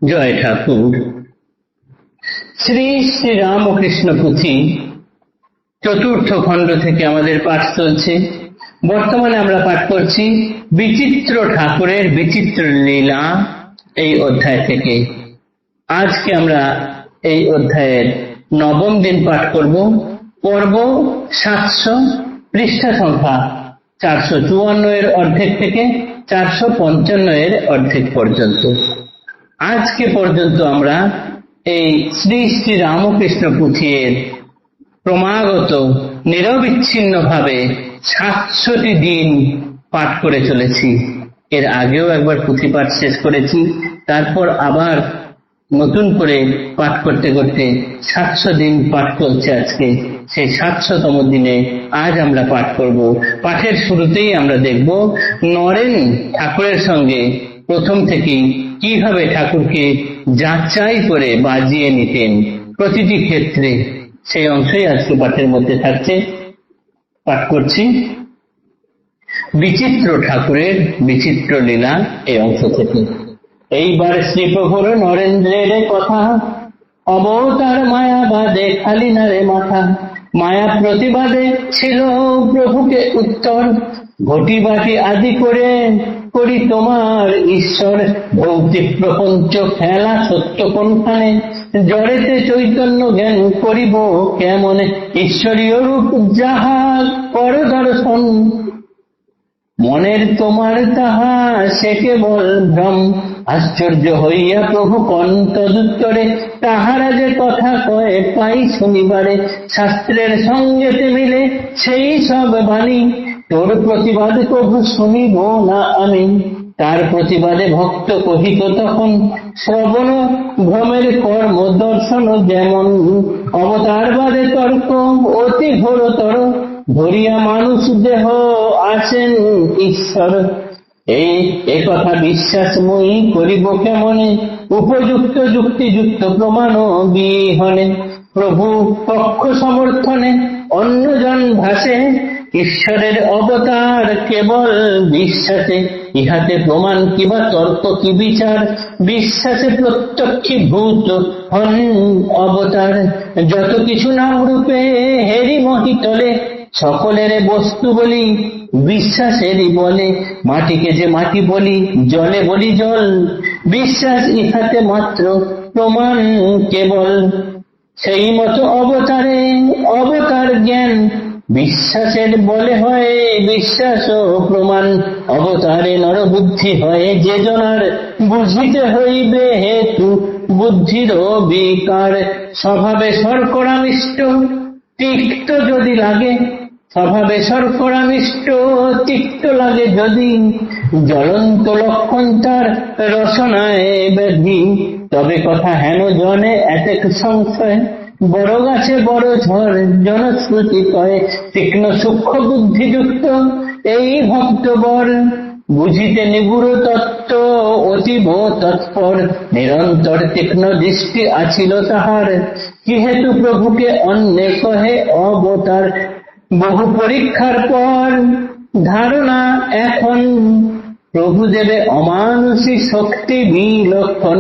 জয় ঠাকুর। শ্রী শ্রী রামকৃষ্ণ পুঁথি চতুর্থ খণ্ড থেকে আমাদের পাঠ চলছে। বর্তমানে আমরা পাঠ করছি বিচিত্র ঠাকুরের বিচিত্র লীলা এই অধ্যায় থেকে। আজকে আমরা এই অধ্যায়ের নবম দিন পাঠ করব। পর্ব 700, পৃষ্ঠা সংখ্যা 454 এর অর্ধেক থেকে 455 এর অর্ধেক পর্যন্ত। আজকে পর্যন্ত আমরা এই শ্রী শ্রী রামকৃষ্ণ পুঁথির ক্রমাগত নিরবিচ্ছিন্ন ভাবে 700টি দিন পাঠ করে চলেছি। এর আগেও একবার পুঁথি পাঠ শেষ করেছি, তারপর আবার নতুন করে পাঠ করতে করতে 700 দিন পাঠ চলছে। আজকে সেই 700তম দিনে আজ আমরা পাঠ করব। পাঠের শুরুতেই আমরা দেখব নরেন ঠাকুরের সঙ্গে প্রথম থেকেই কিভাবে ঠাকুরকে যাচাই করে বাজিয়ে নিতেন প্রতিটি ক্ষেত্রে, সেই অংশই আজকে পাঠের মধ্যে থাকছে। পাঠ করছি বিচিত্র ঠাকুরের বিচিত্র লীলা এই অংশ থেকে। এইবার শ্রীপ্রভুর নরেন্দ্রের কথা, অবতার মায়াবাদে খালি না রে মাথা। মায়া প্রতিবাদে ছিল প্রভুকে উত্তর, ঘটি বাটি আদি করে করি তোমার ঈশ্বর। ভৌতিক প্রপঞ্চ খেলা সত্য কোনখানে, জড়েতে চৈতন্য জ্ঞান করিব কেমনে। ঈশ্বরীয় রূপ যাহা কর দর্শন, মনের তোমার তাহা সে কেবল ভ্রম। আশ্চর্য হইয়া প্রভু কন্তদুত্তরে, তাহারা যে কথা কয় পাই শুনিবারে। শাস্ত্রের সঙ্গেতে মিলে সেই সব বাণী, তোর প্রতিবাদ প্রভু শুনিব না আমি। তার প্রতিবাদে ভক্ত কহিত তখন, শ্রবণ ভ্রমের কর্ম দর্শন যেমন। অবতারবাদে তর্ক অতি ঘোরতর, ধরিয়া মানুষ দেহ আসেন ঈশ্বর। এই কথা বিশ্বাস মই করিব কেমনে, উপযুক্ত যুক্তিযুক্ত প্রমাণ বিহনে। প্রভু পক্ষ সমর্থনে অন্যজন ভাসে, ঈশ্বরের অবতার কেবল বিশ্বাসে। ইহাতে প্রমাণ কিবা তর্ক কি বিচার, বিশ্বাসে প্রত্যক্ষীভূত হন অবতার। যত কিছু নাম রূপে হেরি মহিতলে, সকলের বস্তু বলি বিশ্বাসেরই বলে। মাটিকে যে মাটি বলি, জলে বলি জল, বিশ্বাস ইহাতে মাত্র প্রমাণ কেবল। সেই মতো অবতারে অবতার জ্ঞান, বিশ্বাসের বলে হয় বিশ্বাস ও প্রমাণ। অবতারে নরবুদ্ধি হয় যে জনার, বুঝিতে হইবে হেতু বুদ্ধির বিকার। স্বভাবে শর্করা মিষ্ট তিক্ত যদি লাগে, স্বভাবে শর্করা মিষ্ট তিক্ত লাগে যদি, জ্বলন্ত লক্ষণ তার রসনায় ব্যাধি। তবে কথা হেন জনে এতেক সংশয়, বড় গাছে বড় ঝড় জনশ্রুতি কয়। তীক্ষ্ণ সূক্ষ্ম বুদ্ধিযুক্ত এই ভক্তবর, বুঝিতে নিগুড় তত্ত্ব অতীব তৎপর। নিরন্তর তীক্ষ্ণ দৃষ্টি আছিল তাহার, কি হেতু প্রভুকে অন্যে কহে অবতার। বহু পরীক্ষার পর ধারণা এখন, প্রভু দেবে অমানুষী শক্তি বিলক্ষণ।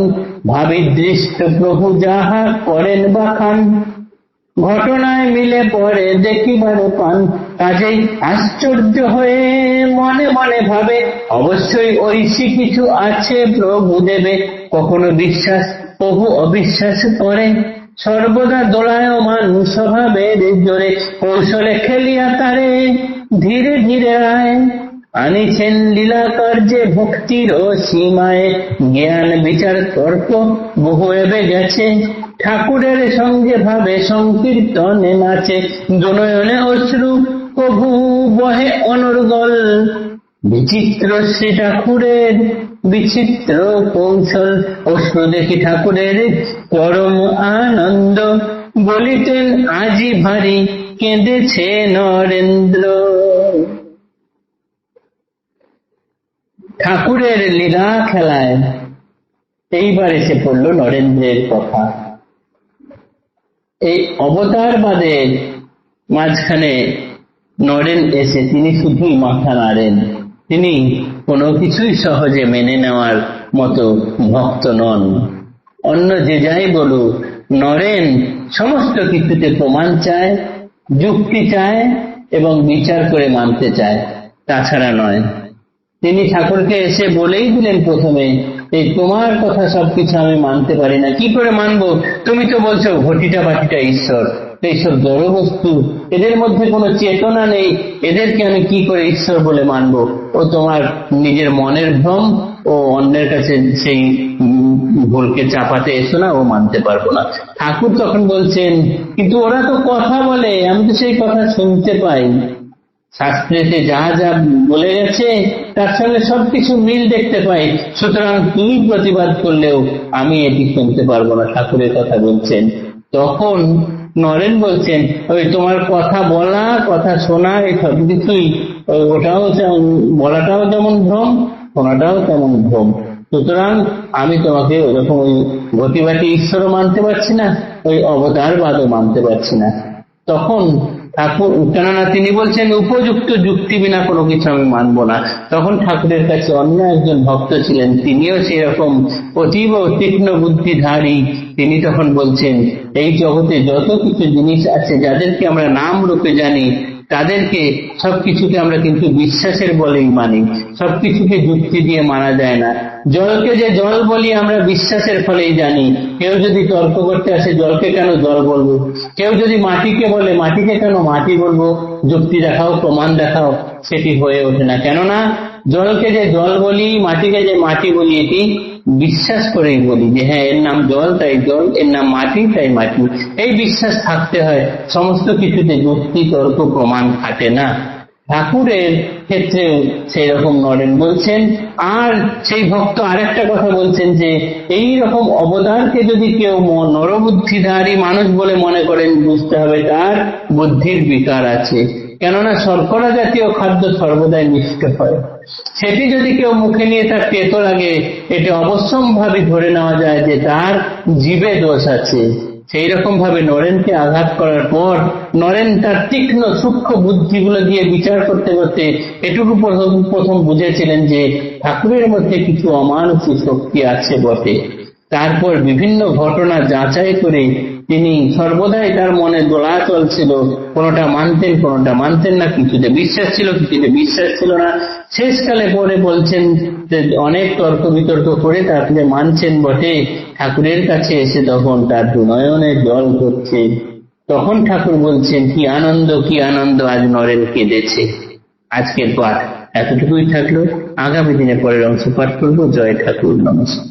ভাবিদৃষ্ট প্রভু যাহা করেন বাখান, ঘটনায় মিলে পড়ে দেখিবারে পান। কাজেই আশ্চর্য হয়ে মনে মনে ভাবে, অবশ্যই ঐশী কিছু আছে প্রভু দেবে। কখনো বিশ্বাস প্রভু অবিশ্বাস করে, সর্বদা দোলায়মান স্বভাবের জোরে। কৌশলে খেলিয়া তারে ধীরে ধীরে আয়, আনিছেন লীলা কার্যে ভক্তির সীমায়। জ্ঞান বিচার তর্ক বহু এবে গেছে, ঠাকুরের সঙ্গে ভাবে সংকীর্তনে নাচে। দুনয়নে অশ্রু প্রভু বহে অনর্গল, বিচিত্র শ্রী ঠাকুরের বিচিত্র কৌশল। অশ্রু দেখি ঠাকুরের পরম আনন্দ, বলিতেন আজি ভারী কেঁদেছে নরেন্দ্র। ঠাকুরের লীলা খেলায় এইবার এসে পড়ল নরেন্দ্রের কথা। এই অবতারবাদের মাঝখানে নরেন এসে তিনি শুধুই মাথা নাড়েন। তিনি কোনো কিছুই সহজে মেনে নেওয়ার মতো ভক্ত নন। অন্য যে যাই বলুক, নরেন সমস্ত কিছুতে প্রমাণ চায়, যুক্তি চায় এবং বিচার করে মানতে চায়, তাছাড়া নয়। তিনি ঠাকুরকে এসে বলেই দিলেন প্রথমে, এই তোমার কথা সবকিছু আমি মানতে পারি না। কি করে মানবো? তুমি তো বলছো ঘটিটা বাটিটা ঈশ্বর, এইসব জড় বস্তু, এদের মধ্যে কোনো চেতনা নেই, এদেরকে আমি কি করে ঈশ্বর বলে মানবো? ও তোমার নিজের মনের ভ্রম, ও অন্যের কাছে সেই ভুলকে চাপাতে এসো না, ও মানতে পারবো না। ঠাকুর তখন বলছেন, কিন্তু ওরা তো কথা বলে, আমি তো সেই কথা শুনতে পাই, শাস্ত্রেতে যা যা বলে গেছে তার সঙ্গে সবকিছু মিল দেখতে পাই, সুতরাং তুই প্রতিবাদ করলেও আমি এটি শুনতে পারবো না। ঠাকুরের কথা বলছেন। তখন নরেন বলছেন, ওই তোমার কথা বলা, কথা শোনা, এই সব কিছুই, ওটাও বলাটাও যেমন ভ্রম, শোনাটাও তেমন ভ্রম, সুতরাং আমি তোমাকে ওরকম ওই ঘটিবাটি ঈশ্বরও মানতে পারছি না, ওই অবতারবাদও মানতে পারছি না। তখন ঠাকুর, কেননা তিনি বলছেন উপযুক্ত যুক্তি বিনা কোনো কিছু আমি মানবো না। তখন ঠাকুরের কাছে অন্য একজন ভক্ত ছিলেন, তিনিও সেরকম অতীব তীক্ষ্ণ বুদ্ধিধারী। তিনি তখন বলছেন, এই জগতে যত কিছু জিনিস আছে যাদেরকে আমরা নাম রূপে জানি, তাদেরকে সবকিছুকে আমরা কিন্তু বিশ্বাসের বলেই মানি, সবকিছুকে যুক্তি দিয়ে মানা যায় না। জলকে যে জল বলি আমরা বিশ্বাসের ফলেই জানি। কেউ যদি তর্ক করতে আসে, জলকে কেন জল বলবো? কেউ যদি মাটিকে বলে, মাটিকে কেন মাটি বলবো? যুক্তি দেখাও, প্রমাণ দেখাও, সেটি হয়ে ওঠে না। কেননা জলকে যে জল বলি, মাটিকে যে মাটি বলি, এটি বিশ্বাস করেই বলি যে হ্যাঁ এর নাম জল তাই জল, এর নাম মাটি তাই মাটি। এই বিশ্বাস থাকতে হয়, সমস্ত কিছুতে যুক্তি তর্ক প্রমাণ খাটে না। ঠাকুরের ক্ষেত্রে সেই রকম নরেন বলছেন। আর সেই ভক্ত আরেকটা কথা বলছেন যে এই রকম অবতারকে যদি কেউ নরবুদ্ধিধারী মানুষ বলে মনে করেন, বুঝতে হবে তার বুদ্ধির বিকার আছে। কেননা শর্করা জাতীয় খাদ্য সর্বদাই মিষ্ট হয়, সেটি যদি কেউ মুখে নিয়ে তার তেতো লাগে, এটা অবশ্যম্ভাবী ধরে নেওয়া যায় যে তার জীবে দোষ আছে। সেই রকম ভাবে নরেনকে আঘাত করার পর নরেন তার তীক্ষ্ণ সূক্ষ্ম বুদ্ধিগুলো দিয়ে বিচার করতে করতে এটুকু প্রথম বুঝেছিলেন যে ঠাকুরের মধ্যে কিছু অমানুষিক শক্তি আছে বটে। তারপর বিভিন্ন ঘটনা যাচাই করে তিনি সর্বদাই তার মনে দোলাচল ছিল, কোনোটা মানতেন কোনোটা মানতেন না, কিছুতে বিশ্বাস ছিল কিছুতে বিশ্বাস ছিল না। শেষকালে পরে বলছেন যে অনেক তর্ক বিতর্ক করে তারপরে মানছেন বটে। ঠাকুরের কাছে এসে তখন তার নয়নে জল পড়ছে। তখন ঠাকুর বলছেন, কি আনন্দ কি আনন্দ, আজ নরেন কেঁদেছে। আজকের পাঠ এতটুকুই থাকলো, আগামী দিনে পরের অংশ পাঠ করবো। জয় ঠাকুর, নমস্কার।